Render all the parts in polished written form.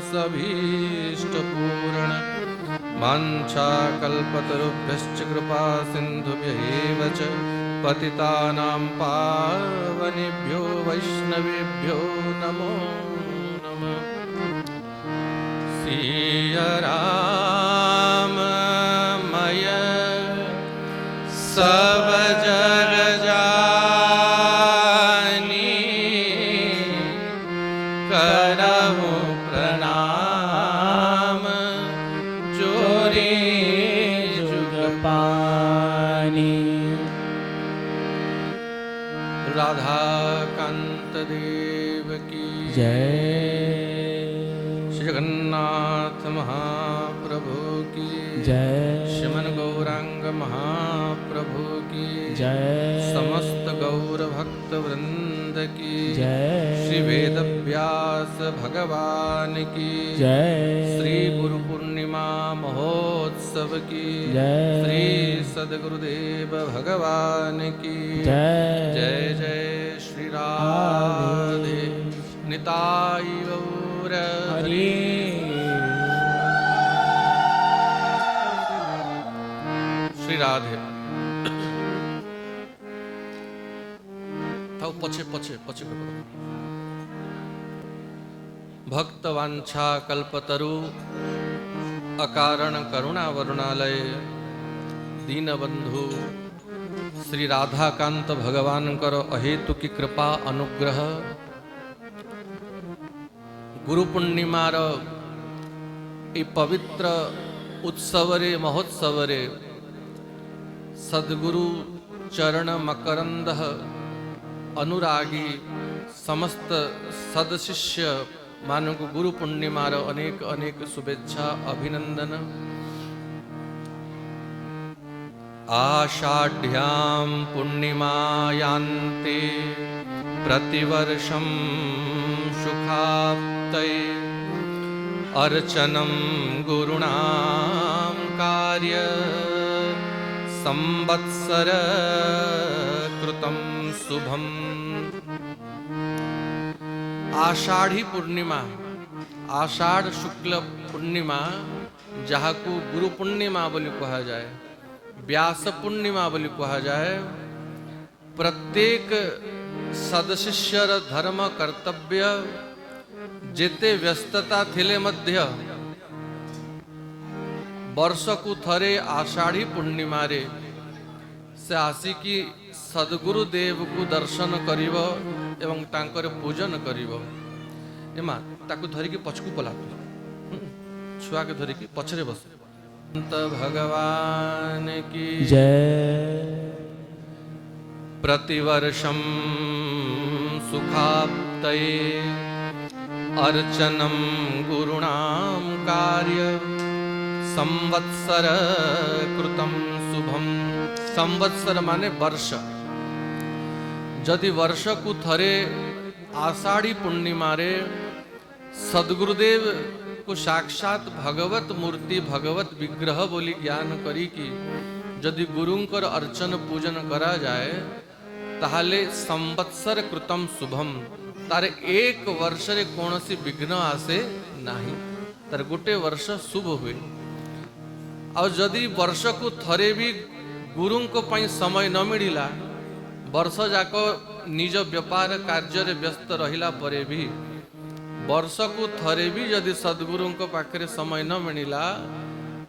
सभीष्टपूर्ण वाञ्छाकल्पतरुभ्यश्च कृपा सिन्धुभ्यैव च पतितानां पावनेभ्यो वैष्णवेभ्यो नमो नमः। सिया राममय सब जग जानी करहु प्रणाम जोरी जुग पानी। राधा कांत देव की जय। श्री जगन्नाथ महाप्रभु की जय। श्रीमन गौरांग महाप्रभु की जय। समस्त गौर भक्त वृंद की जय। श्री वेद व्यास भगवान की जय। श्री गुरु पूर्णिमा महोत्सव की जय। श्री सद्गुरुदेव भगवान की जय। जय जय श्री राधे निताई गौर हरि। श्री राधे थाउ पछे पछे पछे भक्त वांछा कल्पतरु अकारण करुणा वरुणालय दीनबंधु श्री राधाकांत भगवान कर अहेतु की कृपा अनुग्रह गुरु पूर्णिमार ए पवित्र उत्सव रे महोत्सव रे सद्गुरु चरण मकरंद अनुरागी समस्त सदशिष्य मानक गुरु पूर्णिमार अनेक अनेक शुभेच्छा अभिनंदन। आषाढ़्यां पुण्यमायान्ते प्रतिवर्षं सुखाप्तये अर्चनं गुरुणां कार्य संवत्सर कृतं शुभम। आषाढ़ी पूर्णिमा आषाढ़ शुक्ल पूर्णिमा जहाँ को गुरु पूर्णिमा बोली कहा जाए व्यास पूर्णिमा बोली कहा जाए प्रत्येक सदशिष्यर धर्म कर्तव्य जेते व्यस्तता थिले मध्य वर्ष को थरे आषाढ़ी पूर्णिमा रे से आसिकी सद्गुरु देव को दर्शन करिवो एवं तांकर पूजन करिवो। एमा ताकू धरिकी पछकू पलातु छुआ के धरिकी पछरे बस। संत भगवान की जय। प्रतिवर्षं सुखाप्तये अर्चनं गुरुणां कार्य संवत्सर कृतं शुभम। संवत्सर माने वर्ष। जदि वर्ष को थरे आषाढ़ी पूर्णिमा रे सद्गुरुदेव को साक्षात भगवत मूर्ति भगवत विग्रह बोली ज्ञान करी कि जदि गुरुंकर अर्चन पूजन करा जाए ताहले संवत्सर कृतम शुभम तारे एक वर्ष रे कौनसी विघ्न आसे नाही तार गोटे वर्ष शुभ हुए। और जदि वर्ष को थरे भी गुरुं को पाई समय न मिलिला वर्ष जाक निज व्यापार कार्य रे व्यस्त रहिला परे भी वर्ष को थरे भी यदि सद्गुरुं को पाखरे समय न मिलिला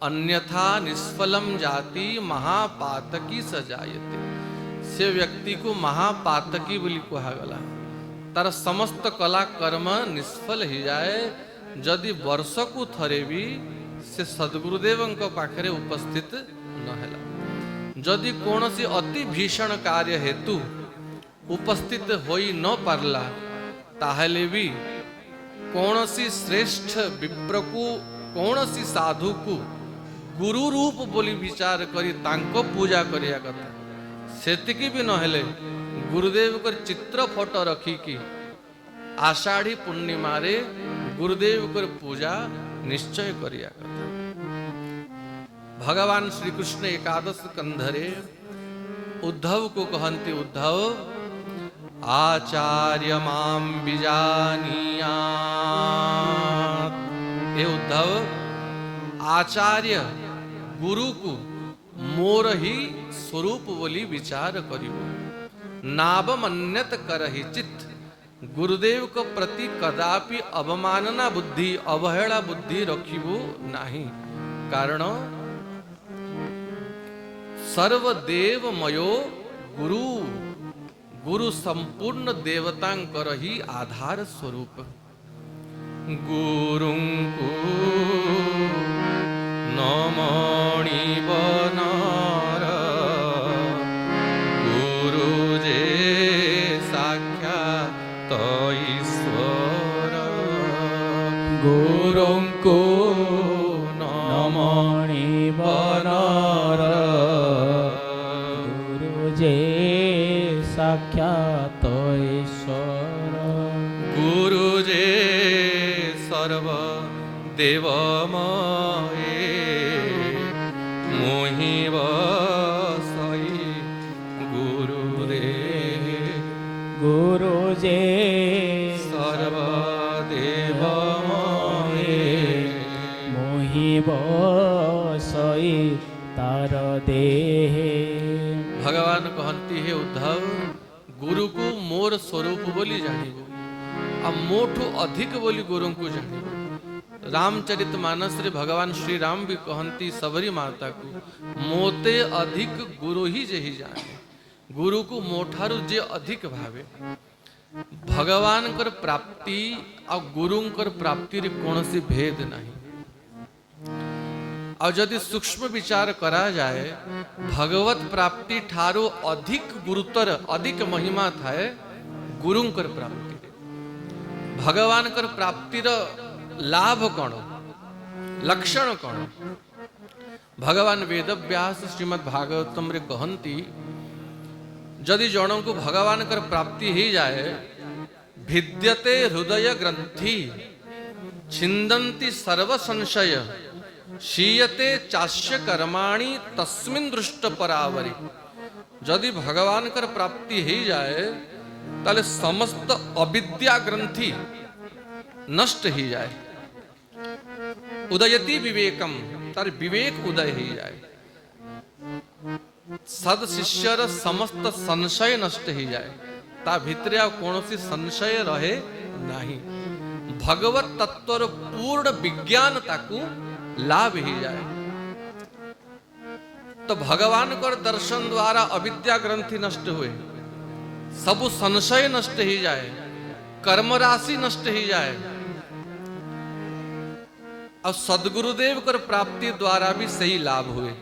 अन्यथा निष्फलम जाति महापातकी सजायते से व्यक्ति को महापातकी बोली कहा गला तार समस्त कला कर्म निष्फल ही जाए जदि वर्ष को थरे भी से सद्गुरुदेव पाखरे उपस्थित न हैला। जदि कौनसी अति भीषण कार्य हेतु उपस्थित होई न पारला ताहले भी कौनसी श्रेष्ठ विप्र को कौनसी साधु को गुरु रूप बोली विचार करी तांको पूजा करिया कथा सेतिकी भी नहेले गुरुदेव को चित्र फोटो रखी कि आषाढ़ी पूर्णिमा रे गुरुदेव को पूजा निश्चय करिया कथा। भगवान श्री कृष्ण एकादश कंधरे उद्धव को कहन्ति उद्धव आचार्य मां विजानीयात् हे उद्धव आचार्य गुरु को मोर ही स्वरूप बोली विचार करिबो नाब मन्यत करहि चित्त गुरुदेव को प्रति कदापि अवमानना बुद्धि अवहेला बुद्धि रखिबो नाही कारण सर्वदेवमयो गुरु गुरु संपूर्ण देवतांकर ही आधार स्वरूप गुरुंकु नमणि बनार गुरु जे साक्षात ईश्वर गुरुंको नमणि बनार गुरु जे साक्षात ईश्वर गुरु जे सर्व देवमये मोहि वसई गुरुदेव गुरु जे सर्व देवमये मोहि बसई तार देहे भगवान कहती है उद्धव गुरु को मोर स्वरूप बोली जानिबो आ मोठू अधिक बोली गुरु को जानिबो रामचरित मानस रे भगवान श्री राम भी कहती सबरी माता को मोते अधिक गुरु ही जेहि जाने गुरु को मोठारु जे अधिक भावे भगवान कर प्राप्ति आ गुरु कर प्राप्ति रे कोनसी भेद नहीं और यदि सूक्ष्म विचार करा जाए भगवत प्राप्ति ठारो अधिक गुरुतर अधिक महिमा थाए गुरुंकर प्राप्ति भगवान कर प्राप्ति रो लाभ कौन लक्षण कौन भगवान वेद व्यास श्रीमद् भागवतम रे कहती यदि जन को भगवान कर प्राप्ति ही जाए भिद्यते हृदय ग्रंथि छिंदन्ति सर्व संशय शीयते चास्य कर्माणि तस्मिन् दृष्ट परावरी यदि भगवान कर प्राप्ति ही जाए ताले समस्त अविद्या ग्रंथि नष्ट ही जाए उदयति विवेकम तार विवेक उदय ही जाए सद शिष्यर समस्त संशय नष्ट ही जाए ता भितरे आ कोनोसी संशय रहे नहीं भगवत तत्वर पूर्ण विज्ञान ताकू लाभ ही जाए तो भगवान कर दर्शन द्वारा अविद्या ग्रंथि नष्ट हुए सबु संशय नष्ट ही जाए कर्म राशि नष्ट ही जाए और सदगुरुदेव कर प्राप्ति द्वारा भी सही लाभ हुए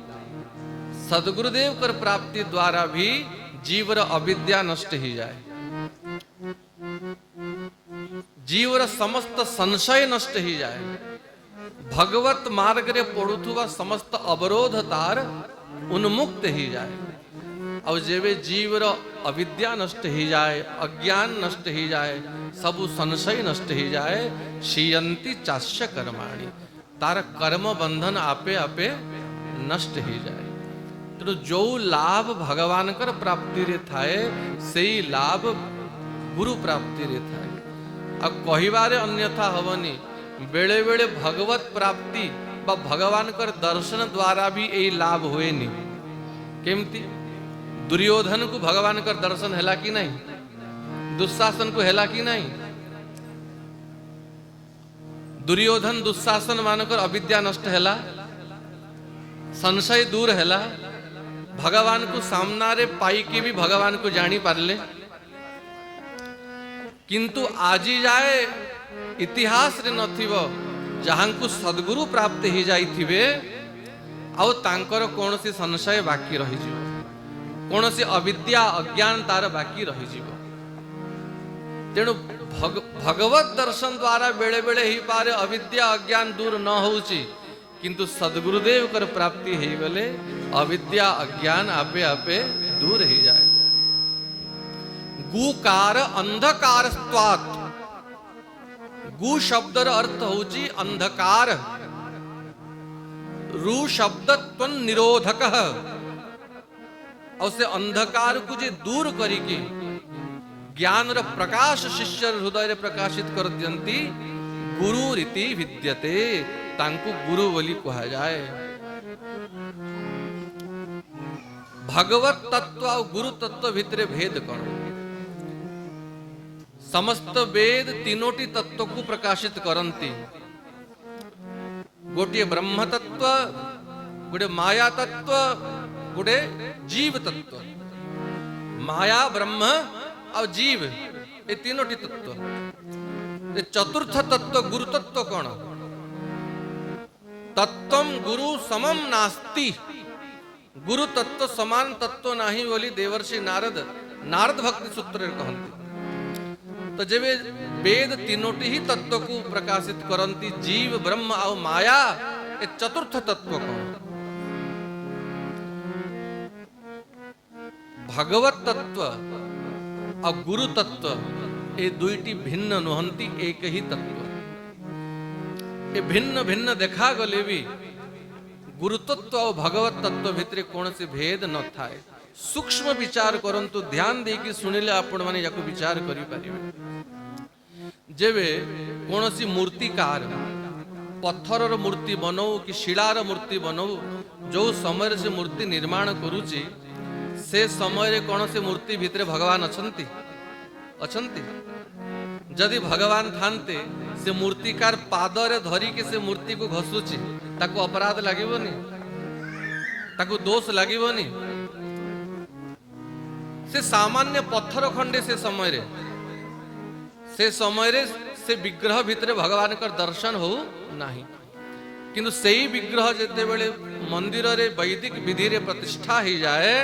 सदगुरुदेव कर प्राप्ति द्वारा भी जीवर अविद्या नष्ट ही जाए जीवर समस्त संशय नष्ट ही जाए भगवत मार्ग रे पड़ुथुवा समस्त अवरोध तार उन्मुक्त ही जाए और जेवे जीवर अविद्या नष्ट ही जाए अज्ञान नष्ट ही जाए सबु संशय नष्ट ही जाए शीयंती चास्य कर्माणि तार कर्म बंधन आपे आपे नष्ट ही जाए तो जो लाभ भगवान कर प्राप्ति रे थाए सेई लाभ गुरु प्राप्ति रे थाए अब कहिबारे अन्यथा हवनी बेले बेले भगवत प्राप्ति बा भगवान कर दर्शन द्वारा भी यही लाभ हुए नहीं केमती दुर्योधन को भगवान कर दर्शन हैला कि नहीं दुशासन को हैला कि नहीं दुर्योधन दुशासन मानकर अविद्या नष्ट हैला संशय दूर हैला भगवान को सामना रे पाई के भी भगवान को जानी पारले किंतु आजी जाए इतिहास रे नथिबो जहां को सद्गुरु प्राप्त ही जाइथिबे आउ तांकर कोनसी संशय बाकी रही जिवो कोनसी अविद्या अज्ञान तार बाकी रही जिवो तेणु भगवत दर्शन द्वारा बेले बेले ही पारे अविद्या अज्ञान दूर न होउची किंतु सद्गुरुदेव कर प्राप्ति ही गले अविद्या अज्ञान आपे आपे दूर ही जाए गुकार अंधकार स्वात् गु शब्दर अर्थ होची अंधकार रु शब्द त्वन निरोधक और से अंधकार को जे दूर करिके ज्ञान र प्रकाश शिष्य हृदय रे प्रकाशित कर दियंती गुरु रीति विद्यते तांकु गुरु बोली कहा जाए। भगवत तत्व और गुरु तत्व भितरे भेद कौन? समस्त वेद तीनोटी तत्व को प्रकाशित करती। गोटे ब्रह्म तत्व, गोटे माया तत्व, गोटे जीव तत्व। माया, ब्रह्म और जीव ये तीनोटी तत्व। चतुर्थ तत्व गुरु तत्व कौन? तत्वम गुरु समम नास्ति। गुरु तत्व समान तत्व नहीं बोली देवर्षि नारद नारद भक्ति सूत्र कहते। तो जब वेद तीनोटी ही तत्व को प्रकाशित करती, जीव, ब्रह्म और माया, ये चतुर्थ तत्व कौन? भगवत तत्व और गुरु तत्व ये दुईटी भिन्न नुहंती, एक ही तत्व। ये भिन्न भिन्न देखा गले भी गुरु तत्व और भगवत तत्व भितर कौन से भेद न थाए। सूक्ष्म विचार करंतु, ध्यान देकी सुनिले आपण माने याको विचार करि परिबे। जेबे कोनसी मूर्तिकार पत्थरर मूर्ति बनाऊ कि शिलार मूर्ति बनाऊ, जो समय से मूर्ति निर्माण करूची से समय कौन से मूर्ति भितर भगवान अछंती अछंती? जदि भगवान थांते से मूर्तिकार पादरे धरी के से मूर्ति को घसुची, ताको अपराध लागिबोनी? ताको दोष लागिबोनी? से सामान्य पत्थर खंडे से समय रे से विग्रह भितर भगवान का दर्शन हो नाही। किंतु सेही विग्रह जेते बेले मंदिर रे वैदिक विधि रे प्रतिष्ठा ही जाए,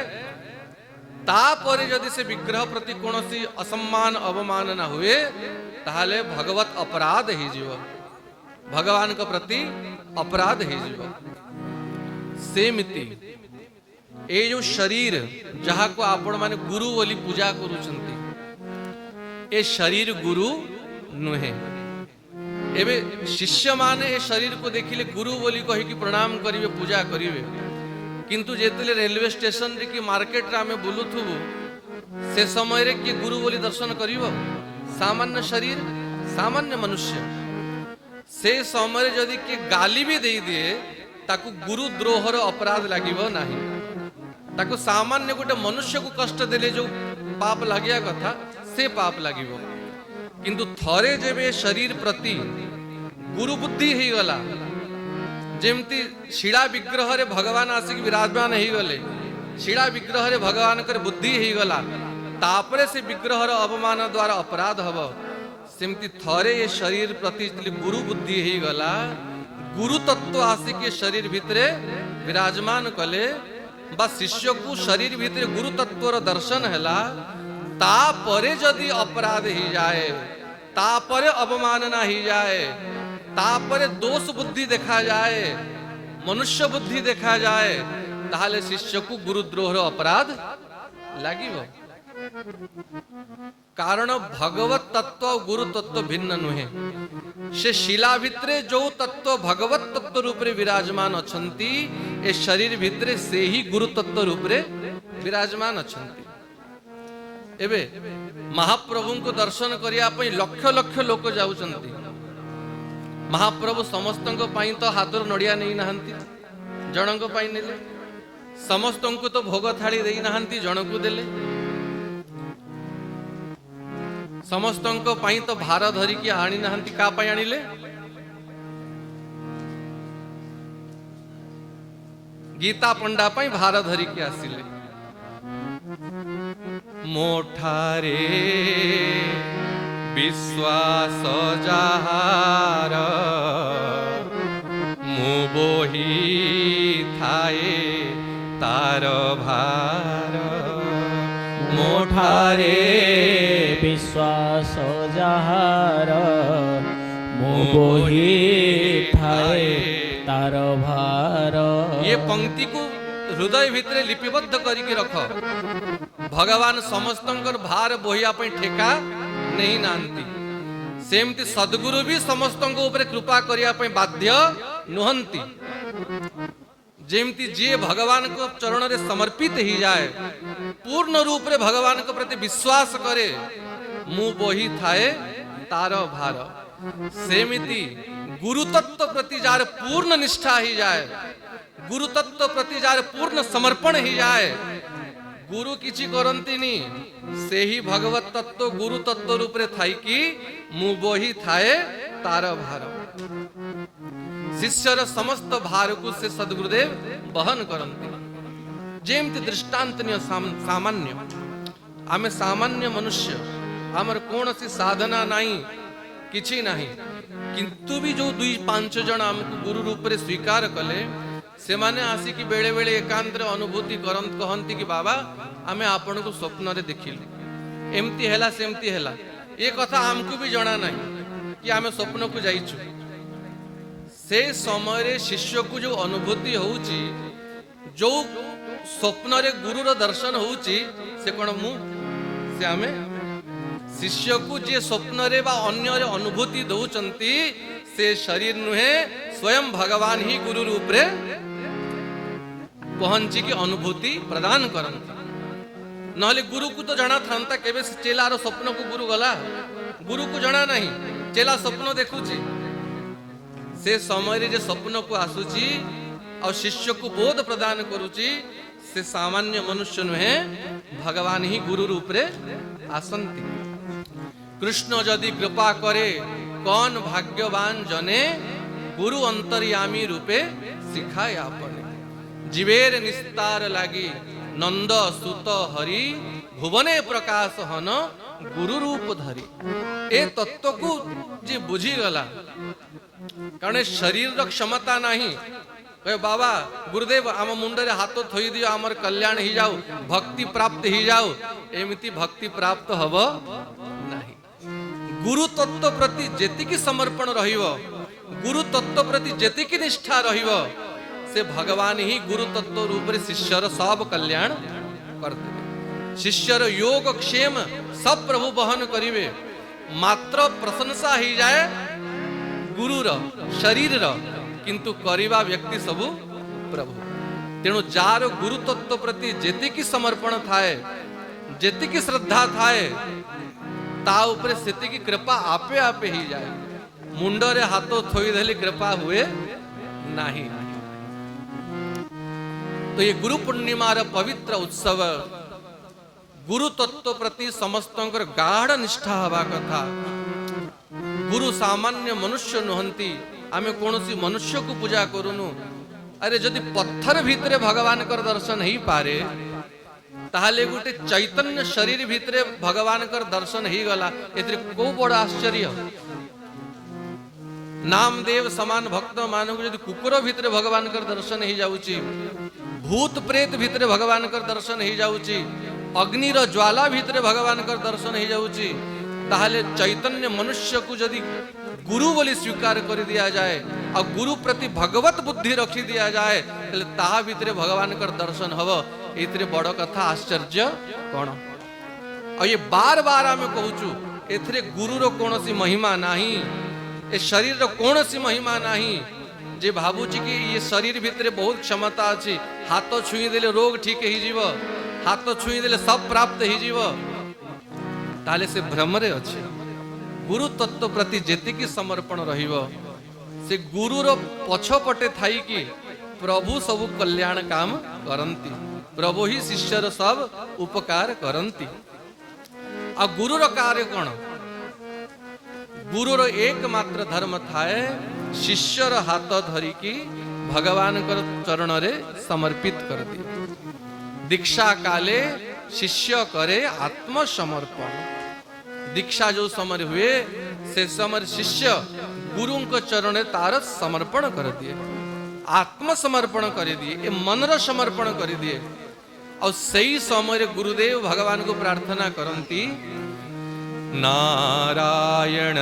तापरे यदि से विग्रह प्रति कोनोसी असम्मान अवमान ना हुए, ताहले भगवत अपराध ही जीव, भगवान का प्रति अपराध ही जीव। सेमिति ए जो शरीर जहा को आपण माने गुरु बोली पूजा करूछंती, ए शरीर गुरु नुहे। एबे शिष्य माने ए शरीर को देखिले गुरु बोली कहि कि प्रणाम करिवे, पूजा करिवे। किंतु जेतले रेलवे स्टेशन रे कि मार्केट रे आमे बुलुथुबु, से समय रे कि गुरु बोली दर्शन करिवो? सामान्य शरीर, सामान्य मनुष्य। से समय रे जदि कि गाली भी दे दिए, ताकु गुरु द्रोहर अपराध लागिवो नाही। ताकु सामान्य गोटे मनुष्य को कष्ट देले जो पाप लागिया कथा, से पाप लागिवो। किंतु थरे जेबे शरीर प्रति गुरु बुद्धि ही गला, जेमती शिला विग्रह रे भगवान आसिक विराजमान ही गले, शिला विग्रह रे भगवान कर बुद्धि ही गला, तापरे से विग्रह रे अवमान द्वारा अपराध हबो। सेमती थरे ये शरीर प्रति गुरु बुद्धि ही गला, गुरु तत्व आसिक ये शरीर भितरे विराजमान कले, बा शिष्य को शरीर भितरे गुरु तत्वर दर्शन हैला, तापरे जदि अपराध ही जाए, तापरे अवमानना ही जाए, तापरे दोष बुद्धि देखा जाए, मनुष्य बुद्धि देखा जाए, ताहले शिष्य को गुरुद्रोहर अपराध लागिबो। कारण भगवत तत्व और गुरु तत्व भिन्न नुहे। से शिला भितरे जो तत्व भगवत तत्व रूप रे विराजमान अछंती, ए शरीर भितरे से ही गुरु तत्व रूप रे विराजमान अछंती। एबे महाप्रभु को दर्शन करिया पई लक्ष लक्ष लोक जाउचंती। महाप्रभु समस्तंको पाई तो हाथर नड़िया नहीं नहांती, जनको पाई नेले। समस्तंको तो भोग थाली देई नहांती, जनको देले। समस्तंको पाई तो भार धरी की आनी नहांती, का पाई आनिले? गीता पंडा पाई भार धरी की आसिले। मोठारे विश्वास जहार मु बोही थाए तार भार। मोठारे विश्वास जहार मु बोही थाए तार भार। ये पंक्ति को हृदय भितरे लिपिबद्ध करके रख। भगवान समस्तंकर भार बोहिया पे ठेका नहीं नांती। सेमती सद्गुरु भी समस्तंको ऊपर कृपा करिया पे बाध्य नुहंती। जेमती जे भगवान को चरण रे समर्पित ही जाए, पूर्ण रूप रे भगवान के प्रति विश्वास करे, मु बोही थाए तार भार। सेमिति गुरु तत्व प्रति जार पूर्ण निष्ठा ही जाए, गुरु तत्व प्रति जार पूर्ण समर्पण ही जाए, गुरु किछि करंतिनी से ही भगवत तत्व गुरु तत्व रूप रे थाई कि मु बोही थाए तार भार। शिष्यर समस्त भार को से सद्गुरुदेव बहन करंती। जेमति दृष्टांत नियो सामान्य आमे सामान्य मनुष्य आमर कौन सी साधना नहीं किछि नहीं, किंतु भी जो 2-5 जन आमको गुरु रूप रे स्वीकार कले से माने आसी कि बेले बेले एकांतर अनुभूति करंत कहंती कि बाबा आमे आपण को स्वप्न रे देखिलु एमती हैला सेमती हैला, ये कथा आमको भी जणा नहीं कि आमे स्वप्न को जाइछु। से समय रे शिष्य को जो अनुभूति होउची, जो स्वप्न रे गुरु रो दर्शन होउची, से कोन मु से आमे शिष्य को जे स्वप्न रे बा अन्य रे अनुभूति दउचंती से शरीर नुहे स्वयं भगवान ही गुरु रूप रे पहुंची की अनुभूति प्रदान करंती। नहले गुरु को तो जणा थांता केबे से चेलार स्वप्न को गुरु गला, गुरु को जणा नहीं चेला स्वप्न देखुची। से समय रे जे स्वप्न को आसुची और शिष्य को बोध प्रदान करूची, से सामान्य मनुष्य नुहे भगवान ही गुरु रूप रे आसंती। कृष्ण जदि कृपा करे कौन भाग्यवान जने गुरु अंतर्यामी रूपे सिखाए आपने। जीवेर निस्तार लागी नंद सुत हरि भुवने प्रकाश हन गुरु रूप धरी। ए तत्व को जे बुझी गला, कारण शरीर रो क्षमता नहीं कहे बाबा गुरुदेव आम मुंडे हाथ थई दियो आमर कल्याण ही जाऊ, भक्ति प्राप्त ही जाऊ, एमिति भक्ति प्राप्त हब नहीं। गुरु तत्व प्रति जेतिकी समर्पण रहिबो, गुरु तत्व प्रति जेतिकी निष्ठा रहिबो, से भगवान ही गुरु तत्व रूप रे शिष्यर सब कल्याण करते। शिष्यर योग क्षेम सब प्रभु बहन करिवे, मात्र प्रशंसा ही जाए गुरु रो शरीर रो, किंतु करिवा व्यक्ति सबु प्रभु। तेणु जार गुरु तत्व प्रति जेतिकी समर्पण थाए, जेतिकी श्रद्धा थाए, ता उपरे सेतिकी कृपा आपे आपे ही जाए। मुंडरे हाथों थोई देली कृपा हुए नहीं। तो ये गुरु पूर्णिमा रा पवित्र उत्सव, गुरु तत्व प्रति समस्तंकर गाढ़ निष्ठा हवा कथा। गुरु सामान्य मनुष्य नुहंती, आमे कौनसी मनुष्य को पूजा करूनु। अरे जदि पत्थर भितरे भगवान कर दर्शन ही पारे, ताहले गुटे चैतन्य शरीर भितरे भगवान कर दर्शन ही गला, एतरे को बड़ आश्चर्य। नामदेव समान भक्त मानव को यदि कुकुर भितरे भगवान कर दर्शन ही जाउची, भूत प्रेत भितरे भगवान कर दर्शन ही जाउची, अग्नि रो ज्वाला भितरे भगवान कर दर्शन ही जाउची, ताहले चैतन्य मनुष्य को यदि गुरु बोली स्वीकार कर दिया जाए और गुरु प्रति भगवत बुद्धि रखी दिया जाए, ताहले ताहा भितरे भगवान कर दर्शन हव। एतरे बड़ कथा आश्चर्य कौन। और ये बार बार आमे कहूचु, एथरे गुरु रो कौनसी महिमा नहीं, ए शरीर रो कौनसी महिमा नहीं। जे भाबुची कि ये शरीर भितरे बहुत क्षमता अछि, हाथ छुई देले रोग ठीक ही जीव, हाथ छुई देले सब प्राप्त ही जीव, ताले से भ्रमरे अछि। गुरु तत्व प्रति जेतिकी समर्पण रहिबो, से गुरु रो पछपटे थाई कि प्रभु सब कल्याण काम करंती, प्रभु ही शिष्यर सब उपकार करंती। आ गुरु रो कार्य कौन? गुरु रो एकमात्र धर्म थाए शिष्यर हाथ धरिकी भगवान कर चरण रे समर्पित कर दिए। दीक्षा काले शिष्य करे आत्मसमर्पण। दीक्षा जो समय हुए से समय शिष्य गुरु को चरण तार समर्पण कर दिए, आत्मसमर्पण कर दिए, मनर समर्पण कर दिए। और सही समय गुरुदेव भगवान को प्रार्थना करती, नारायण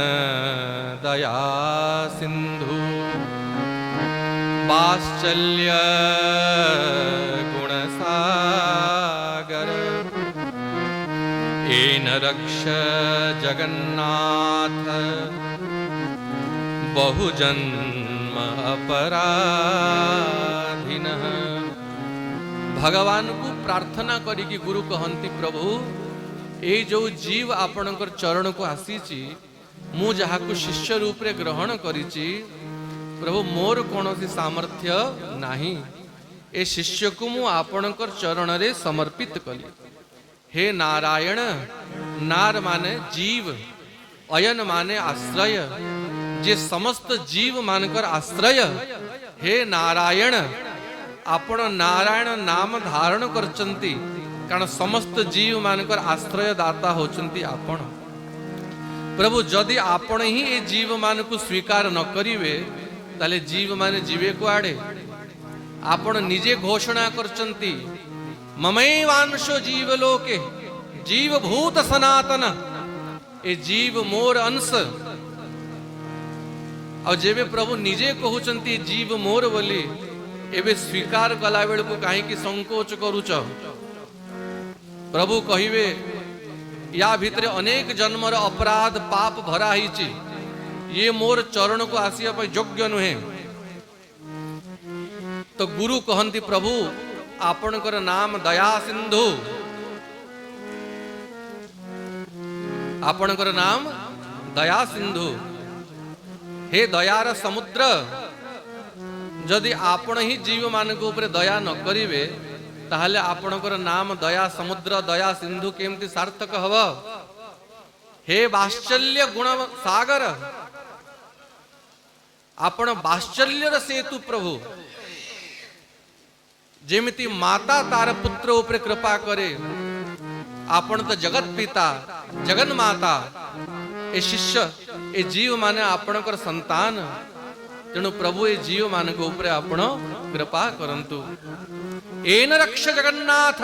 दया सिंधु वात्सल्य गुण सागर, एन रक्ष जगन्नाथ बहुजन्म अपराधिनः। भगवान को प्रार्थना करी कि गुरु कहंती, प्रभु ए जो जीव आपणकर चरण को आसीची, मु जहाकु शिष्य रूप रे ग्रहण करिछि प्रभु मोर कौनसी सामर्थ्य नाही ए शिष्य को मु आपणकर चरण रे समर्पित कली। हे नारायण, नार माने जीव, अयन माने आश्रय, जे समस्त जीव मानकर आश्रय। हे नारायण, आपण नारायण नाम धारण करचंती कारण समस्त जीव मानकर आश्रय दाता होचंती आपण। प्रभु जदि आपण ही ए जीव मान को स्वीकार न करिवे ताले जीव माने जीवे कुआडे। आपण निजे घोषणा करचंती ममैवांशो जीव लोके जीव भूत सनातन, ए जीव मोर अंश। और जेबे प्रभु निजे कहउचंती जीव मोर बोली एबे स्वीकार कला बेल को काहे की संकोच करूच। प्रभु कहिवे या भितरे अनेक जन्मर अपराध पाप भरा हिची, ये मोर चरण को आसिया पर योग्य नुहे। तो गुरु कहंती प्रभु आपणकर नाम दया सिंधु, आपणकर नाम दया सिंधु। हे दयार समुद्र, जदि आपण ही जीव मान को ऊपर दया न करिवे ताहले आपणकर नाम दया समुद्र दया सिंधु केमती सार्थक हव। हे वात्सल्य गुण सागर, आपण वात्सल्यर सेतु प्रभु। जेमिति माता तार पुत्र ऊपर कृपा करे, आपण तो जगत पिता जगन माता। ए शिष्य ए जीव माने आपणकर संतान, तेणु प्रभु ए जीव मान को ऊपर आपण कृपा करंतु। एन रक्ष जगन्नाथ,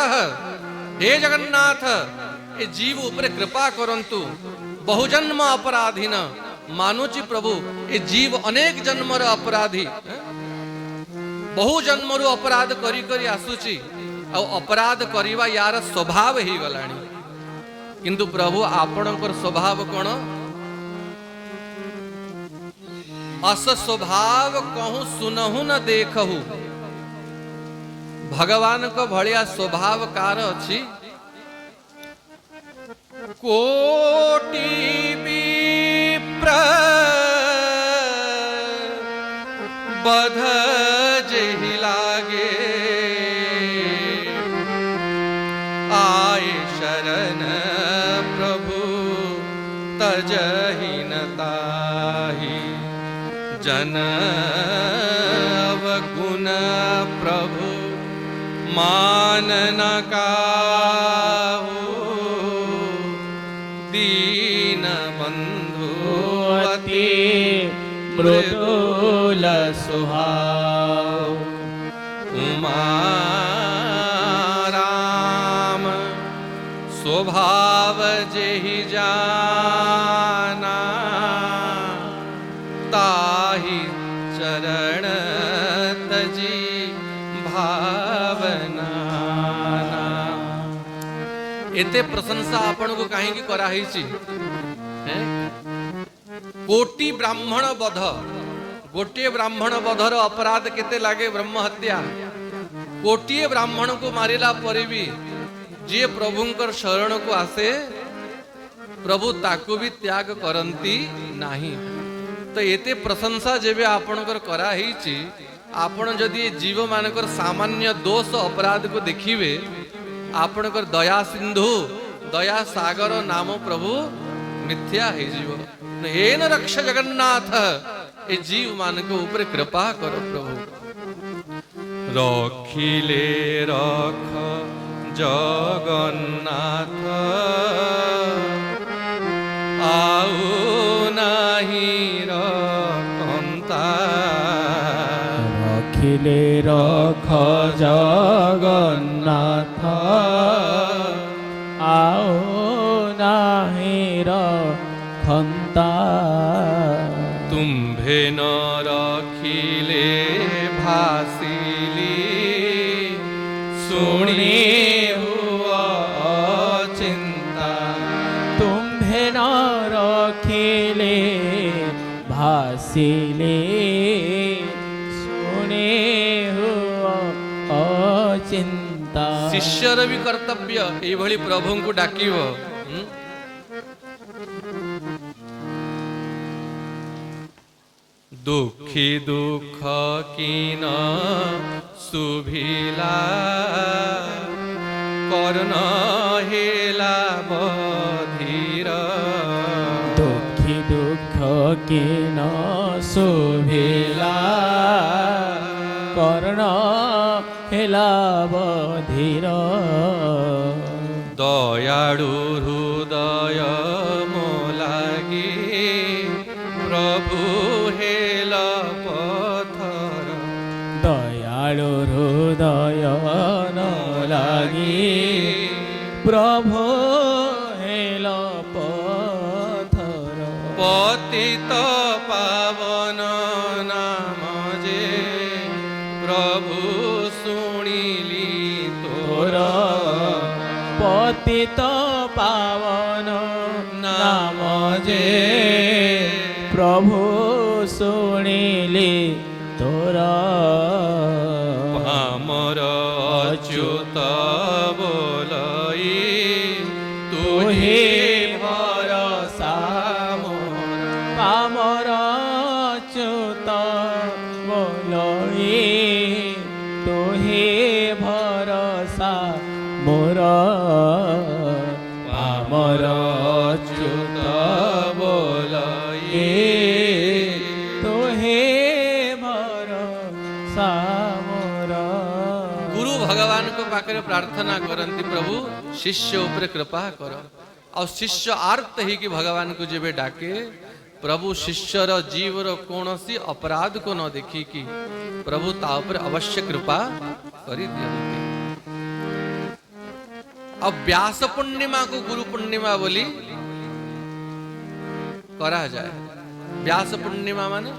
हे जगन्नाथ ए जीव ऊपर कृपा करंतु। बहुजन्म अपराधीन मानुची प्रभु ए जीव अनेक जन्मर अपराधी, बहु जन्मरु अपराध करी करी आसुची, आ अपराध करिवा यार स्वभाव ही गलानी। किंतु प्रभु आपणकर स्वभाव कोन? अस स्वभाव कहूं सुनहु न देखहु। भगवान को भलिया स्वभाव कार अछि? कोटि विप्र बध जेहि लागे, आए शरण प्रभु तजहि न ताहि। जन अवगुण प्रभु मान न काहू, दीन बंधु अति मृदुल सुहाव। उमा राम स्वभाव जेहि जाना, ताहि चरण तजी भावना। एते प्रशंसा आपण को काहे की करा हिची? कोटि ब्राह्मण बध, गोटे ब्राह्मण बधर अपराध केते लागे? ब्रह्म हत्या। कोटिए ब्राह्मण को मारिला परे भी जे प्रभुंकर शरण को आसे प्रभु ताकू भी त्याग करंती नाही। तो एते प्रशंसा जेबे आपणकर करा हिची, आपण जदि जीव मानकर सामान्य दोष अपराध को देखिवे, आपणकर दया सिंधु दया सागर नाम प्रभु मिथ्या हे जीव। हेन रक्ष जगन्नाथ, ए जीव मान को ऊपर कृपा करो प्रभु। रखिले रख जगन्नाथ, आउ नाही रखंता। रखिले रख जगन्नाथ, आओ नाही रखंता। तुम्भे न रखिले भासिली, सुनी हुआ चिंता। तुम्भे न रखिले भासिले, सुने हुआ चिंता। शिष्यर भी कर्तव्य ये भली प्रभु को डाकिव। दुखी दुख कीन सुभिला कर्ण हेला बधीर दुखी दुख कीन सुभिला कर्ण हेला बधीर दयाळु हृदय मोलागी प्रभु हेल पथर दयाळु हृदय न लागि प्रभु हेल पथर पतित पावन नाम जे प्रभु शुणिली तोर पतित पावन नाम जे प्रभु शुणिली तोर हमर अच्युत बोलई तुहे भरसा मोर पामर च्युत बोलई तुहे भरसा मोर पामर च्युत बोलई तुहे भरसा मोर गुरु भगवान को पाखरे प्रार्थना करती प्रभु शिष्य ऊपर कृपा कर और शिष्य आर्त ही कि भगवान को जेबे डाके प्रभु शिष्यर जीवर कौनसी अपराध को न देखी कि प्रभु ता ऊपर अवश्य कृपा करी दियंती। अब व्यास पूर्णिमा को गुरु पूर्णिमा बोली करा जाए। व्यास पूर्णिमा माने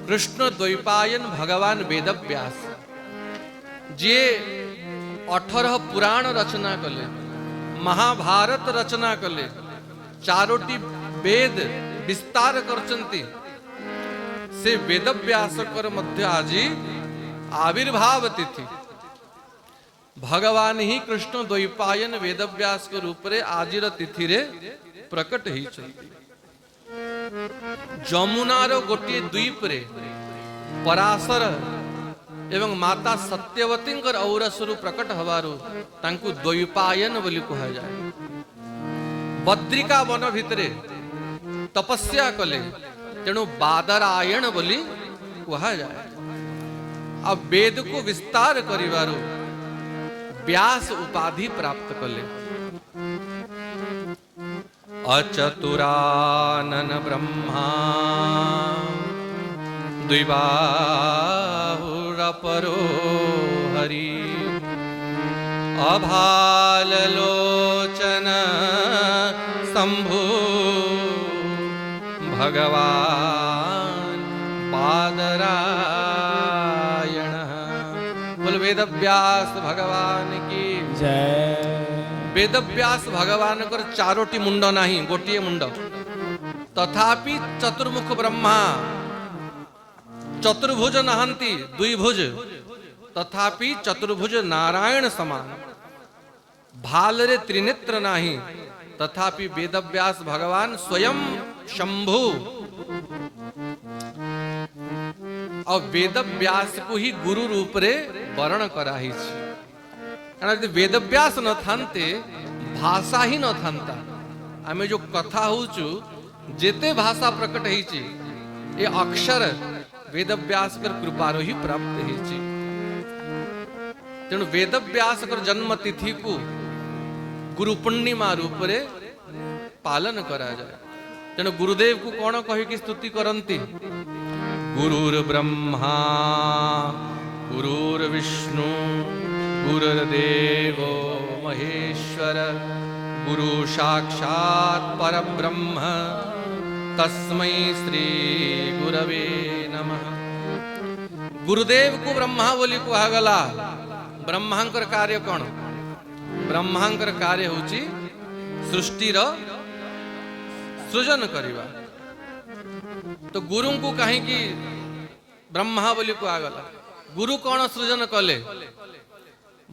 कृष्ण द्वैपायन भगवान वेद व्यास जे 18 पुराण रचना कले, महाभारत रचना कले, चारोटी वेद विस्तार करचंती से वेद व्यास कर मध्य आज आविर्भाव तिथि भगवान ही कृष्ण द्वैपायन वेद व्यास के रूप रे आजिर तिथि रे प्रकट ही चलती। जमुनार गोटे द्वीप रे पराशर एवं माता सत्यवती औरसरु प्रकट हवारु तांकु द्वैपायन बोली कहा जाए। बद्रिका वन भितरे तपस्या कले तेणु बादरायण बोली कहा जाए। अब वेद को विस्तार करिवारु व्यास उपाधि प्राप्त कले। अचतुरानन ब्रह्मा द्विबाहुरपरो हरि अभाललोचन शंभु भगवान बादरायण। बोल वेद व्यास भगवान की जय। वेद व्यास भगवान कर चारोटी मुंड नहीं गोटे मुंड तथापि चतुर्मुख ब्रह्मा चतुर्भुज नहंती द्विभुज तथापि चतुर्भुज नारायण समान भालरे त्रिनेत्र नहीं तथापि वेद व्यास भगवान स्वयं शंभु और वेद व्यास को ही गुरु रूप रे वर्ण कराही छी। वेद व्यास न थांते भाषा ही न थांता आमे जो कथा होचु जेते भाषा प्रकट हेची ए अक्षर वेद व्यास कर कृपारो ही प्राप्त हेची। तेणु वेद व्यास कर जन्म तिथि को गुरु पूर्णिमा रूप रे पालन करा जाए। तेणु गुरुदेव को कौन कही की स्तुति करंती गुरुर ब्रह्मा गुरुर्विष्णु गुरुर्देवो महेश्वर गुरु साक्षात् परब्रह्म तस्मै श्री गुरवे नमः। गुरुदेव को ब्रह्मा बोली कहगला। ब्रह्मांकर कार्य कौन? ब्रह्मांकर कार्य होची सृष्टिर सृजन करिवा। तो गुरु को कहीं की ब्रह्मा बोली कहगला। गुरु कौन सृजन कले?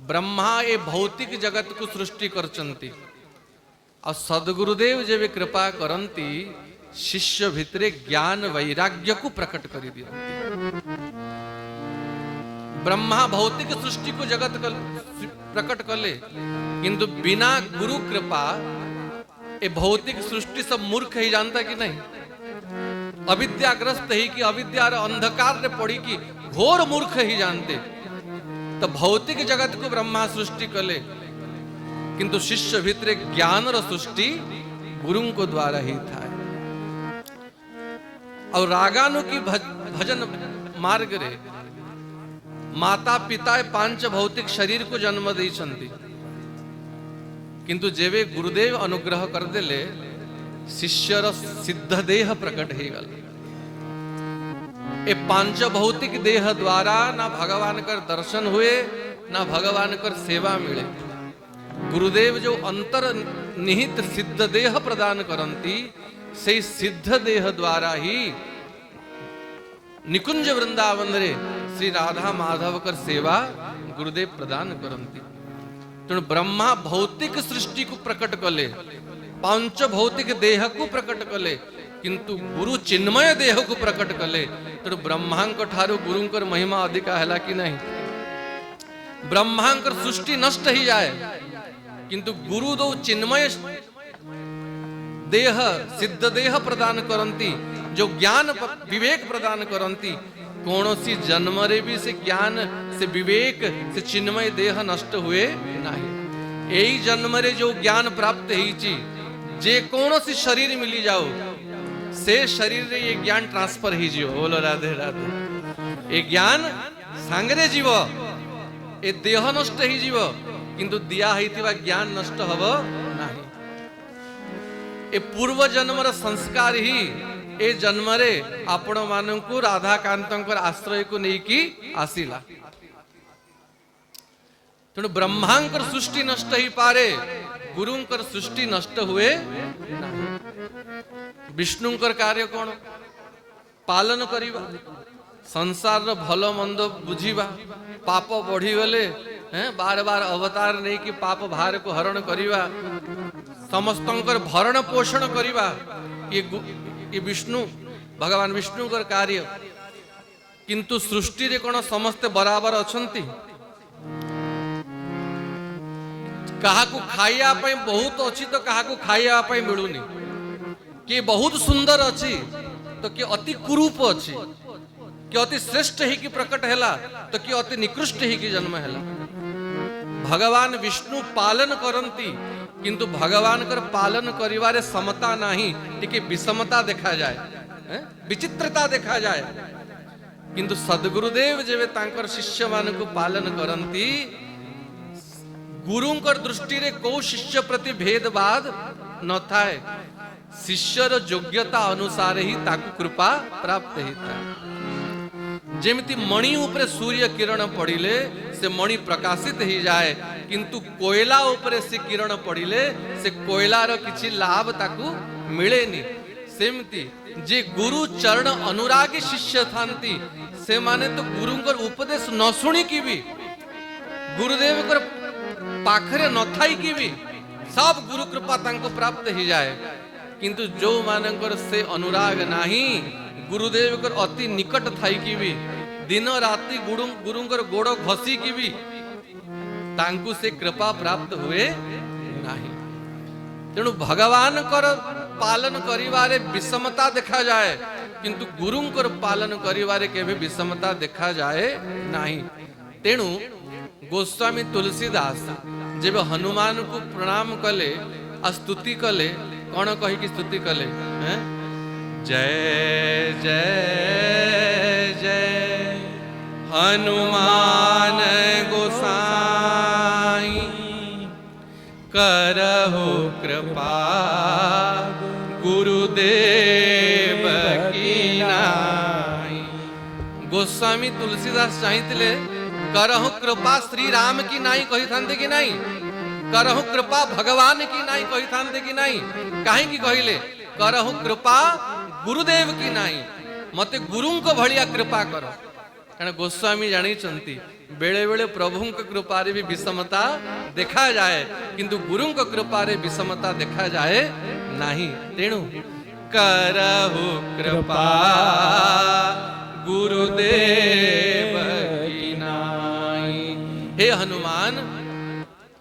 ब्रह्मा ये भौतिक जगत को सृष्टि करचंती और सदगुरुदेव जब कृपा करंती शिष्य भितरे ज्ञान वैराग्य को प्रकट कर दिया। ब्रह्मा भौतिक सृष्टि को जगत प्रकट कले, किंतु बिना गुरु कृपा ये भौतिक सृष्टि सब मूर्ख ही जानता कि नहीं, अविद्याग्रस्त ही कि अविद्या अंधकार रे पड़ी कि घोर मूर्ख ही जानते। तो भौतिक जगत को ब्रह्मा सृष्टि कले, किंतु शिष्य भितरे ज्ञान रो सृष्टि गुरु को द्वारा ही था। और रागानु की भजन मार्ग रे माता पिता पांच भौतिक शरीर को जन्म देइछंती, किंतु जेवे गुरुदेव अनुग्रह कर देले शिष्यर सिद्ध देह प्रकट हो गल। ए पांच भौतिक देह द्वारा ना भगवान कर दर्शन हुए ना भगवान कर सेवा मिले। गुरुदेव जो अंतर निहित सिद्ध देह प्रदान करंती, से सिद्ध देह द्वारा ही निकुंज वृंदावन रे श्री राधा माधव कर सेवा गुरुदेव प्रदान करंती। तेणु ब्रह्मा भौतिक सृष्टि को प्रकट कले, पांच भौतिक देह को प्रकट कले, किंतु गुरु चिन्मय देह को प्रकट कले। तेणु ब्रह्मांक ठारू गुरुंकर महिमा अधिका है कि नहीं। ब्रह्मांकर सृष्टि नष्ट ही जाए, किंतु गुरु दो चिन्मय देह सिद्ध देह प्रदान करंती, जो ज्ञान विवेक प्रदान करंती। कौनसी जन्म रे भी से ज्ञान से विवेक से चिन्मय देह नष्ट हुए नहीं। यही जन्म रे जो ज्ञान प्राप्त ही जे कौनसी शरीर मिली जाओ, से शरीर रे ये ज्ञान ट्रांसफर ही जीव। बोलो राधे राधे। ये ज्ञान सांगरे जीव, ये देह नष्ट ही जीव, किंतु दिया हितिवा ज्ञान नष्ट हब नहीं। ए पूर्व जन्मर संस्कार ही ए जन्म रे आपण मानकु राधा कांतंकर आश्रय को नेकी आसिला। तेणु ब्रह्मांकर सृष्टि नष्ट ही पारे, गुरुंकर सृष्टि नष्ट हुए नहीं। विष्णुंकर कार्य कौन? पालन करिबा, संसार रो भलो मंद बुझिबा। पाप बढ़ी गले बार बार अवतार नहीं कि पाप भार को हरण करिबा, समस्तंकर भरण पोषण करिबा। ये विष्णु भगवान विष्णु कर कार्य। किंतु सृष्टि रे कोन समस्त बराबर अछंती? कहा को खाइया पई बहुत अछि तो कहा को खाइया पई मिलुनी। कि बहुत सुंदर अछि तो कि अति कुरूप अछि, कि अति श्रेष्ठ ही की प्रकट हैला तो कि अति निकृष्ट ही की जन्म हैला। भगवान विष्णु पालन करंती, किंतु भगवान कर पालन करिवारे समता नहीं, टिके विषमता देखा जाए, विचित्रता देखा जाए। किंतु सद्गुरुदेव जेवे तांकर शिष्य मान को पालन करंती, गुरुंकर दृष्टि रे को शिष्य प्रति भेदभाव न थाए। शिष्यर योग्यता अनुसार ही ताकु कृपा प्राप्त ही थाए। जेमिति मणि ऊपर सूर्य किरण पड़िले से मणि प्रकाशित ही जाए, किंतु कोयला ऊपर से किरण पड़िले से कोयलार किछि लाभ ताकु मिलेनी। सेमती जे गुरु चरण अनुरागी शिष्य थांती, से माने तो गुरुंकर उपदेश न सुनी की भी, गुरुदेव कर पाखरे न थाई की भी सब गुरु कृपा तांको प्राप्त ही जाए। किंतु जो मानकर से अनुराग नाही, गुरुदेव कर अति निकट थाई की भी, दिन राति गुरुंकर गोड़ घसी की भी तांकु से कृपा प्राप्त हुए नाही। तेणु भगवान कर पालन करिवारे विषमता देखा जाए, किंतु गुरुंकर पालन करिवारे केबे विषमता देखा जाए नाही। तेणु गोस्वामी तुलसीदास जब हनुमान को प्रणाम कले आ स्तुति कले, कौन कही की स्तुति कले? जय जय जय हनुमान गोसाई, करहु कृपा गुरुदेव की नाई। गोस्वामी तुलसीदास चाहिए करहु कृपा श्री राम की नाई कही थांते कि नहीं, करहु कृपा भगवान की नाई कही थांते कि नहीं। काहे की कहिले करहु कृपा गुरुदेव की नाई, मते गुरुं को भलिया कृपा करो। कारण गोस्वामी जानी चंती बेले बेले प्रभु के कृपा रे भी विषमता देखा जाए, किंतु गुरुं को कृपा रे विषमता देखा जाए नहीं। तेणु करहु कृपा गुरुदेव की नाई। हे हनुमान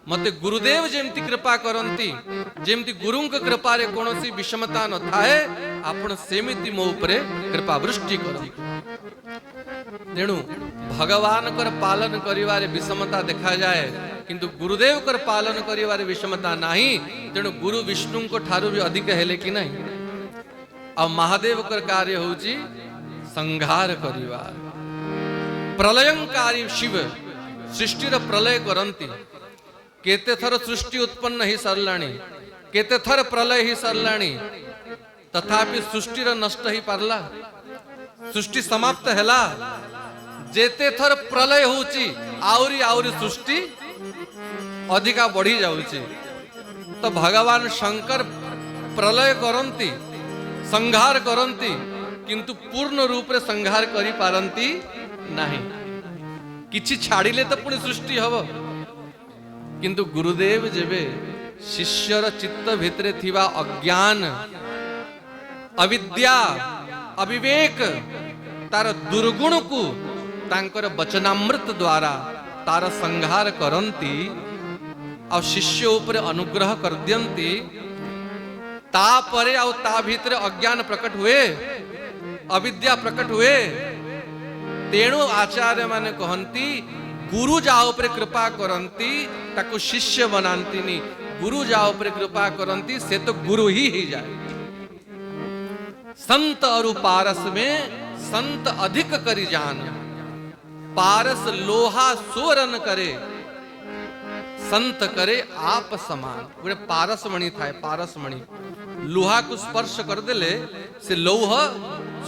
मते गुरुदेव जेमती कृपा करंती जेमती गुरुंक कृपा रे कोनोसी विषमता न थाए आपण सेमिति मो उपरे कृपा वृष्टि करंती। तेणु भगवान कर पालन करिवारे विषमता देखा जाए किंतु गुरुदेव कर पालन करिवारे विषमता नहीं। तेणु गुरु विष्णु को ठारू भी अधिक हेले कि नहीं। आ महादेव कर कार्य होची संहार करिवा। प्रलयंकारी शिव सृष्टिर प्रलय करंती। केते थर सृष्टि उत्पन्न ही सरलाणी केते थर प्रलय ही सरलाणी तथापि सृष्टिर नष्ट ही पारला सृष्टि समाप्त हैला। जेते थर प्रलय होची आउरी आउरी सृष्टि अधिका बढ़ी जाउची। तो भगवान शंकर प्रलय करंती संहार करंती किंतु पूर्ण रूप रे संहार करि पारंती नहीं। किछि छाड़िले तो पुणी सृष्टि हबो किंतु गुरुदेव जेबे शिष्यर चित्त भितरे थिबा अज्ञान अविद्या अविवेक तार दुर्गुण को तांकर वचनामृत द्वारा तार संहार करंती और शिष्य ऊपर अनुग्रह कर दियंती। तापरे आउ ता भितरे अज्ञान प्रकट हुए अविद्या प्रकट हुए। तेणु आचार्य माने कहंती गुरु जा ऊपर कृपा करंती ताको शिष्य बनांती नी। गुरु जा ऊपर कृपा करंती से तो गुरु ही जाए। संत और पारस में संत अधिक करी जान। पारस लोहा सोरन करे संत करे आप समान। गोटे पारस मणि थाए पारस मणि लोहा को स्पर्श कर देले से लौह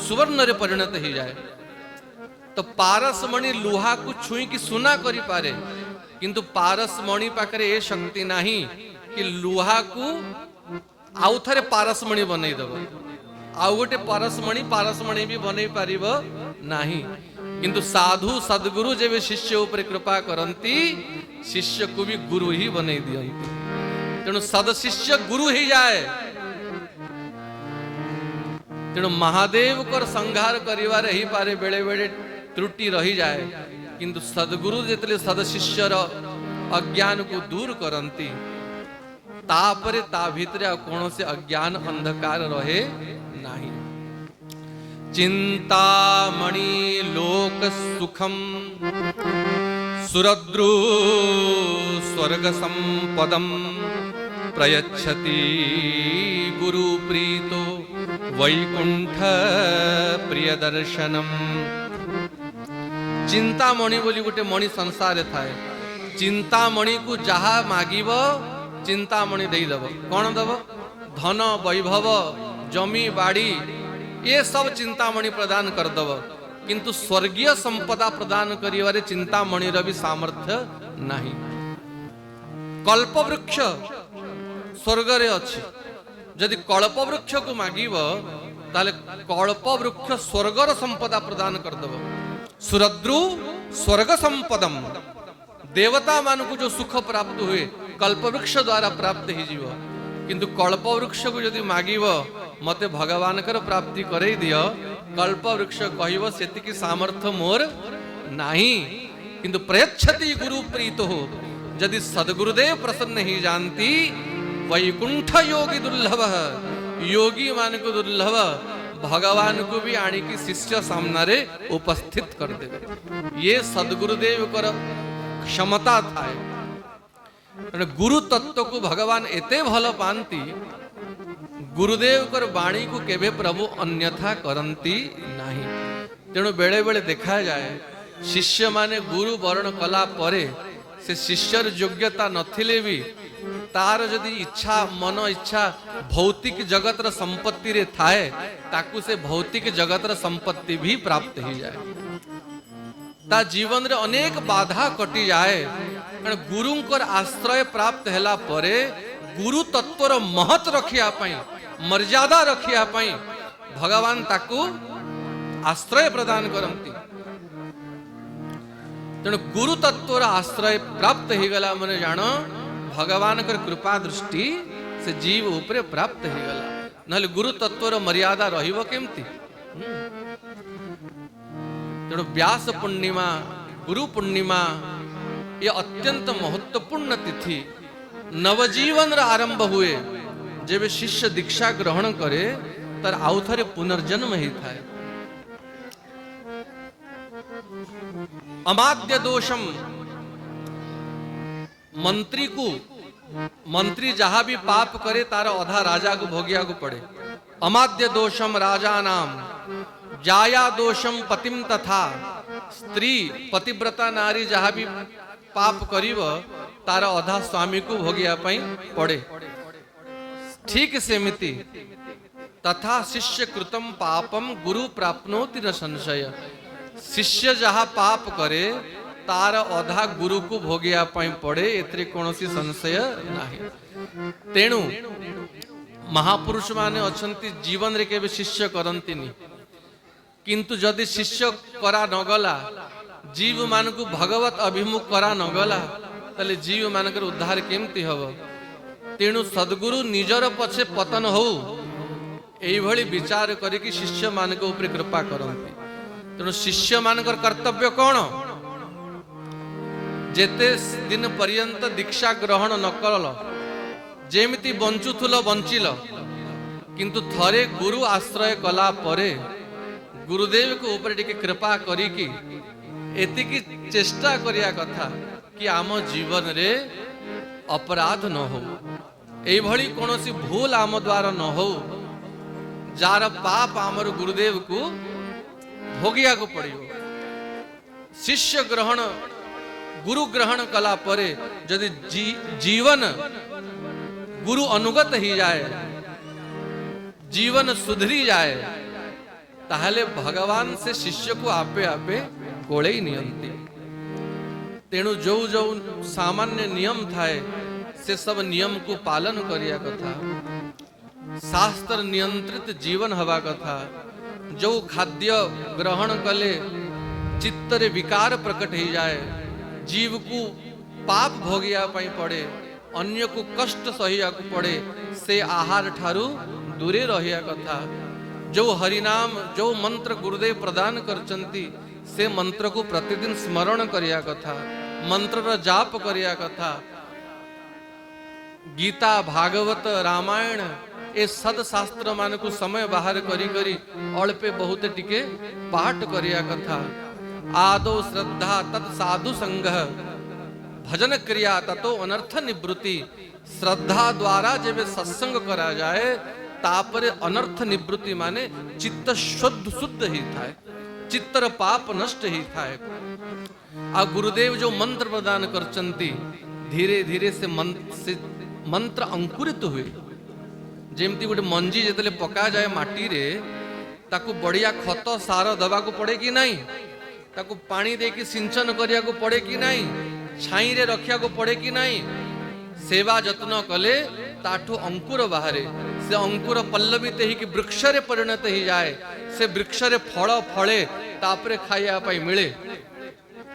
सुवर्ण रे परिणत ही जाए। तो पारस मणि लोहा को छुई की सुना करी पारे किंतु पारस मणि पाखरे ए शक्ति नहीं कि लोहा को आउ थरे पारस मणि बनै दबो। आउ गोटे पारस मणि भी बनै पारिबो नहीं। किंतु साधु सद्गुरु जेबे शिष्य ऊपर कृपा करंती शिष्य को भी गुरु ही बनै दियंती। तेणु सद शिष्य गुरु ही जाए। तेणु महादेव कर संहार करिवारे ही पारे बेले बेले त्रुटि रही जाए किंतु सद्गुरु जेतले सद शिष्यर अज्ञान को दूर करंती तापरे ता भितरे कौन से अज्ञान अंधकार रहे नहीं। चिंतामणि लोक सुखम सुरद्रु स्वर्ग संपदम प्रयच्छति गुरु प्रीतो वैकुंठ प्रिय दर्शनम। चिंतामणि बोली गोटे मणि संसार थाए। चिंतामणि को जहा मागिब चिंतामणि दे दब। कौन दब? धन वैभव जमी बाड़ी ये सब चिंतामणि प्रदान कर दब किंतु स्वर्गीय संपदा प्रदान करिवारे चिंतामणि भी सामर्थ्य नहीं। कल्प वृक्ष स्वर्ग रे अछि जदि कल्प वृक्ष को मागिब ताले कल्प वृक्ष स्वर्गर संपदा प्रदान कर दब। सुरद्रु स्वर्ग संपदम देवता मान को जो सुख प्राप्त हुए कल्प वृक्ष द्वारा प्राप्त ही जीव किंतु कल्प वृक्ष को यदि मागिब मते भगवान कर प्राप्ति करई दियो कल्प वृक्ष कहिबो सेतिकी सामर्थ्य मोर नहीं। किंतु प्रयच्छति गुरु प्रीतो यदि सद्गुरुदेव प्रसन्न ही जानती वैकुंठ योगी दुर्लभ योगी मान को दुर्लभ भगवान को भी आनी की शिष्य सामना रे उपस्थित कर दे। ये सद्गुरुदेव कर क्षमता थाए। गुरु तत्व को भगवान एते भल पांती गुरुदेव कर वाणी को केबे प्रभु अन्यथा करंती नहीं। तेणु बेले बेले देखा जाए शिष्य माने गुरु वर्ण कला परे से शिष्यर योग्यता नथिले भी तार जदि इच्छा मन इच्छा भौतिक जगतर संपत्ति रे थाए ताकू से भौतिक जगतर संपत्ति भी प्राप्त ही जाए। ता जीवन रे अनेक बाधा कटि जाए। गुरुंकर आश्रय प्राप्त हैला परे गुरु तत्वर महत रखिया पाई मर्यादा रखिया पाई भगवान ताकू आश्रय प्रदान करंती। तेणु गुरु तत्वर आश्रय प्राप्त ही गला माने जानो भगवान कर कृपा दृष्टि से जीव ऊपर प्राप्त ही गला। नहले गुरु तत्वर मर्यादा रहिबो केमती। तेणु व्यास पूर्णिमा गुरु पूर्णिमा ये अत्यंत महत्वपूर्ण तिथि। नवजीवन आरंभ हुए जब शिष्य दीक्षा ग्रहण करे तर आउ थरे पुनर्जन्म ही थाए। अमाद्य दोषम मंत्री जहां भी पाप करे तार अधा राजा को भोगिया को पड़े। अमाद्य दोषम राजा नाम जाया दोषम पतिम तथा स्त्री पतिव्रता नारी जहां भी पाप करिव तार अधा स्वामी को भोगिया पाई पड़े। ठीक सेमिति तथा शिष्य कृतम पापम गुरु प्राप्नोति न संशय। शिष्य जहाँ पाप करे तार अधा गुरु को भोगिया पाई पड़े एतरे कोनोसी संशय नाही। तेणु महापुरुष माने अछंती जीवन रे केबे शिष्य करंतिनी, किंतु जदि शिष्य करा न गला जीव मान को भगवत अभिमुख करा न गला तले जीव मानकर उद्धार केमती हबो। तेणु सद्गुरु निजर पछे पतन हो एई भली विचार करिकि शिष्य मान को ऊपर कृपा करंती। तेणु शिष्य मानकर कर्तव्य कौन? जेते दिन पर्यंत दीक्षा ग्रहण न करल जेमिति बंचुथुल बंचिल, किंतु थरे गुरु आश्रय कला परे गुरुदेव को ऊपर टिके कृपा करिकि एतिकी चेष्टा करिया कथा कि आम जीवन रे अपराध न हो, एई भली कोनोसी भूल आम द्वारा न हो जार पाप आमर गुरुदेव को भोगिया को पड़ियो। शिष्य ग्रहण गुरु ग्रहण कला परे यदि जीवन गुरु अनुगत ही जाए, जीवन सुधरी जाए, ताहले भगवान से शिष्य को आपे आपे कोले ही नियंती। तेणु जो जो सामान्य नियम थाए से सब नियम को पालन करिया कथा। शास्त्र नियंत्रित जीवन हवा कथा। जो खाद्य ग्रहण कले चित्तरे विकार प्रकट ही जाए, जीव को पाप भोगिया पाई पड़े, अन्य को कष्ट सहिया को पड़े, से आहार ठारू दूरे रहिया कथा। जो हरिनाम जो मंत्र गुरुदेव प्रदान करचंती से मंत्र को प्रतिदिन स्मरण करिया कथा, मंत्र जाप करिया कथा। गीता भागवत रामायण ए सद शास्त्र मान को समय बाहर करी करी अल्पे बहुत टिके पाठ करिया कथा। आदो श्रद्धा तत् साधु संग भजन क्रिया ततो अनर्थ निवृत्ति। श्रद्धा द्वारा जब सत्संग करा जाए तापरे अनर्थ निवृत्ति माने चित्त शुद्ध ही थाए, चित्तर पाप नष्ट ही थाए। आ गुरुदेव जो मंत्र प्रदान करचंती धीरे धीरे से मंत्र अंकुरित हुए। जेमती गोटे मंजी जेतले पका जाए माटी रे ताकू बढ़िया खत सार दबा को पड़े कि नहीं, ताकू पानी दे कि सिंचन करिया को पड़े कि नहीं, छाई रे रखिया को पड़े कि नहीं, सेवा जत्न कले ताठू अंकुर बाहरे। से अंकुर पल्लवित ही कि वृक्ष रे परिणत ही जाए, से वृक्ष रे फल फले तापरे खाइया पाई मिले।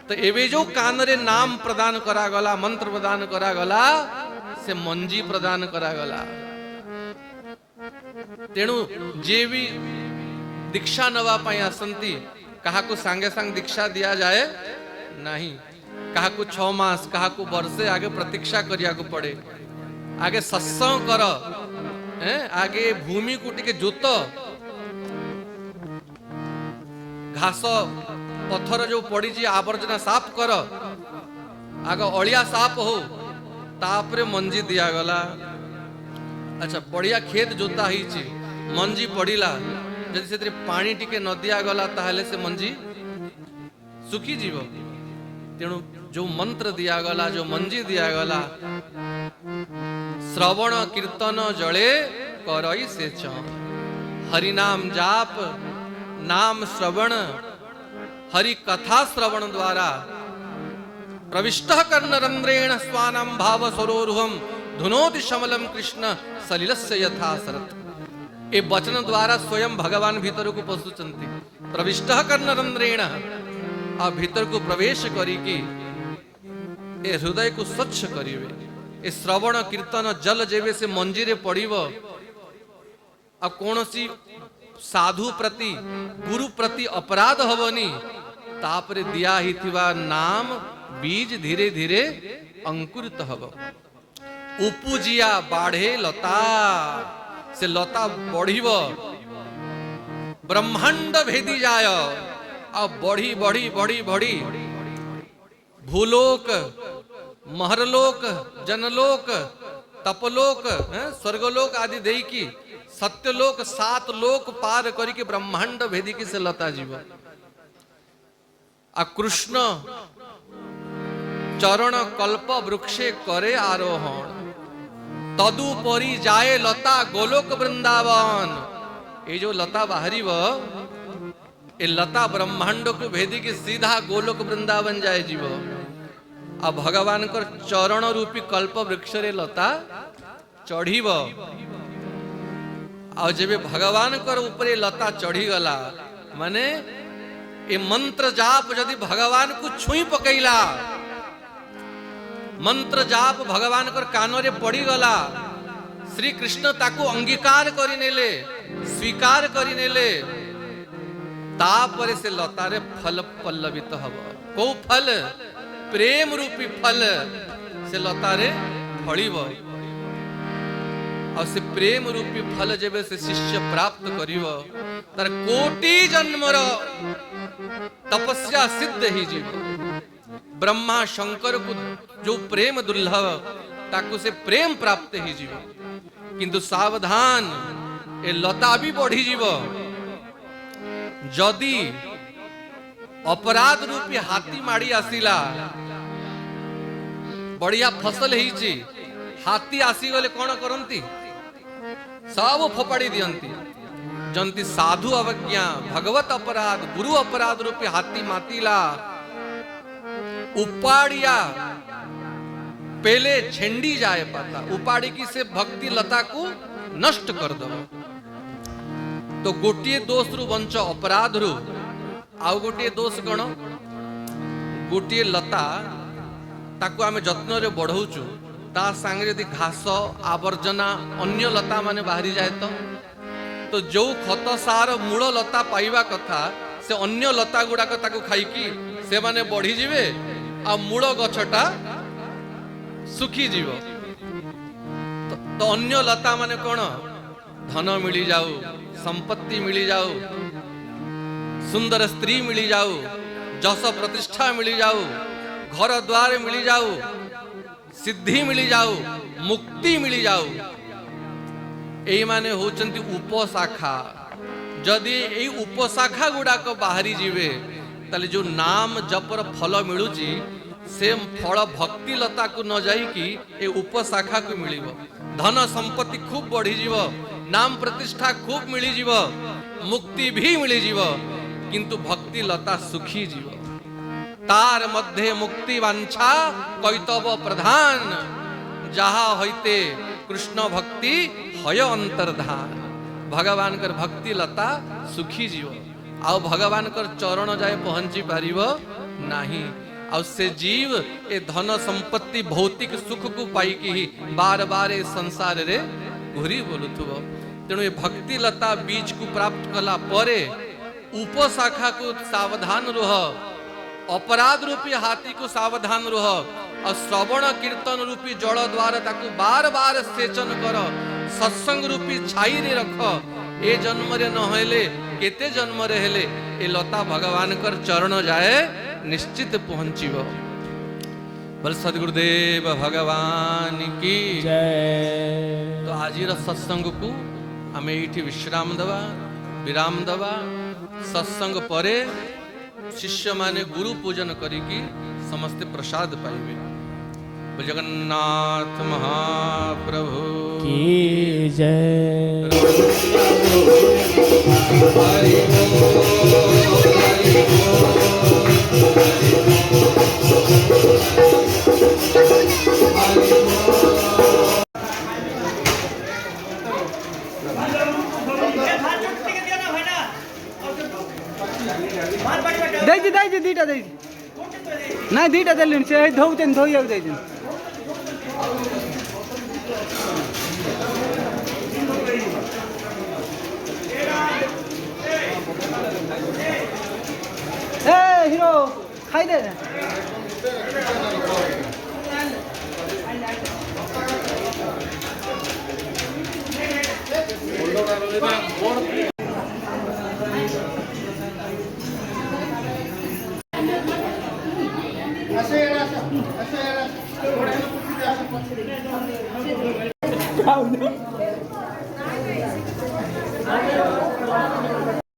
तो एवे जो कान रे नाम प्रदान करा गला, मंत्र प्रदान करा गला, से मंजी प्रदान करा गला। तेणु जे भी दीक्षा नवा पाई आसंती कहा को सांगे सांग दीक्षा दिया जाए नहीं, कहा को 6 मास कहा को वर्षे आगे प्रतीक्षा करिया को पड़े। आगे सत्संग कर, आगे भूमि को टिके जोत, घास पत्थर जो पड़ी जी आवर्जना साफ कर, आगे अलिया साफ हो, तापरे मंजी दिया गला। अच्छा बढ़िया खेत जोता ही ची, मंजी पड़िला, जदि से पानी टिके न दिया गला ताहले से मंजी सुखी जीव। तेणु जो मंत्र दिया गला, जो मंजी दिया गला, श्रवण कीर्तन जड़े करई से हरि नाम जाप, नाम श्रवण, हरि कथा श्रवण द्वारा प्रविष्ट कर्णरंद्रेण स्वानाम भाव सरोरुहम धुनोति शमलम कृष्ण सलिलस्य यथा सरत। ए वचन द्वारा स्वयं भगवान भीतर को पशुचंती प्रविष्ट कर्णरंद्रेण, आ भीतर को प्रवेश करिकी ए हृदय को स्वच्छ करिवे। ए श्रवण कीर्तन जल जेवे से मंजीरे पड़िव, आ आ कौन सी साधु प्रति गुरु प्रति अपराध हबनी तापरे दिया ही थिवा नाम बीज धीरे धीरे अंकुरित हब उपुजिया बाढ़े लता से लता बढ़िब ब्रह्मांड भेदी जाय आ बढ़ी बढ़ी बढ़ी बढ़ी भूलोक महरलोक जनलोक तपलोक स्वर्गलोक आदि देई की सत्यलोक 7 लोक पार करी के ब्रह्मांड भेदी की से लता जीव आ कृष्ण चरण कल्प वृक्षे करे आरोहण तदुपरि जाए लता गोलोक वृंदावन। ये जो लता बाहरी ये लता ब्रह्मांड को भेदी के सीधा गोलोक वृंदावन जाए जीव आ भगवान कर चरण रूपी कल्प वृक्ष रे लता चढ़ीब आ जब भगवान कर ऊपर लता चढ़ी गला माने ये मंत्र जाप यदि भगवान को छुई पकईला मंत्र जाप भगवान कर कान रे पड़ी गला श्री कृष्ण ताकू अंगीकार करी नेले स्वीकार करी नेले तापरे से लतारे फल पल्लवित हब को फल प्रेम रूपी फल से लतारे फलिब और से प्रेम रूपी फल जब से शिष्य प्राप्त करिव तार कोटि जन्मर तपस्या सिद्ध ही जीव ब्रह्मा शंकर को जो प्रेम दुर्लभ ताकू से प्रेम प्राप्त ही जीव किंतु सावधान ए लता भी बढ़ी जीव जदि अपराध रूपी हाथी माड़ी आसिला बढ़िया फसल ही हाथी आसी गले कौन करती सब फोपाड़ी दियंती जंती साधु अवज्ञा भगवत अपराध गुरु अपराध रूपी हाथी मातीला उपाड़िया पहले छेंडी जाए पाता उपाड़ी की से भक्ति लता को नष्ट कर दो तो गोटे दोष रु बंच अपराध रु आउ गोटे दोष कौन गोटे लता ताकू आमे जत्न रे बढ़ाऊचु ता संगे यदि घास आवर्जना अन्य लता माने बाहरी जाए तो जो खत सार मूल लता पाइबा कथा से अन्य लता गुड़ाक ताकू खाइकी से माने बढ़ी जिवे आ मूल गछटा सुखी जीव तो अन्य लता माने कौन धन मिली जाऊ संपत्ति मिली जाऊ सुंदर स्त्री मिली जाऊ जस प्रतिष्ठा मिली जाऊ घर द्वार मिली जाऊ सिद्धि मिली जाऊ मुक्ति मिली जाऊ एई माने होचंती उपशाखा जदि एई उपशाखा गुड़ाक बाहरी जीवे ताले जो नाम जपर फल मिलुची से फल भक्ति लता को न जाई कि ए उपशाखा को मिलिबो धन संपत्ति खूब बढ़ी जीव नाम प्रतिष्ठा खूब मिली जीव मुक्ति भी मिली जीव किंतु भक्ति लता सुखी जीव तार मध्य मुक्ति वांछा कैतव प्रधान जहा होते कृष्ण भक्ति हय अंतर्धान भगवान कर भक्ति लता सुखी जीव आउ भगवान कर चरण जाए पहुंची पारिब नाही आउ से जीव ए धन संपत्ति भौतिक सुख को पाई ही बार बार ए संसार रे घुरी बोलुथुबो तेणु ए भक्ति लता बीज को प्राप्त कला परे उपशाखा को सावधान रह अपराध रूपी हाथी को सावधान रह और श्रवण कीर्तन रूपी जल द्वारा ताकू बार बार सेचन कर सत्संग रूपी छाई रे रख ए जन्म रे न हेले केते जन्म रे हेले ए लता भगवान कर चरण जाए निश्चित पहुंचीब बल सद्गुरुदेव भगवान की जय। तो आज सत्संग को आम ये विश्राम दवा विराम दवा सत्संग परे शिष्य माने गुरु पूजन करिकी समस्त प्रसाद पाइबे। जगन्नाथ महाप्रभु की जय। दे दीटा दे ना दीटा देलिन से धोउतेन धोइया दे दिन ए हिरो खाइदे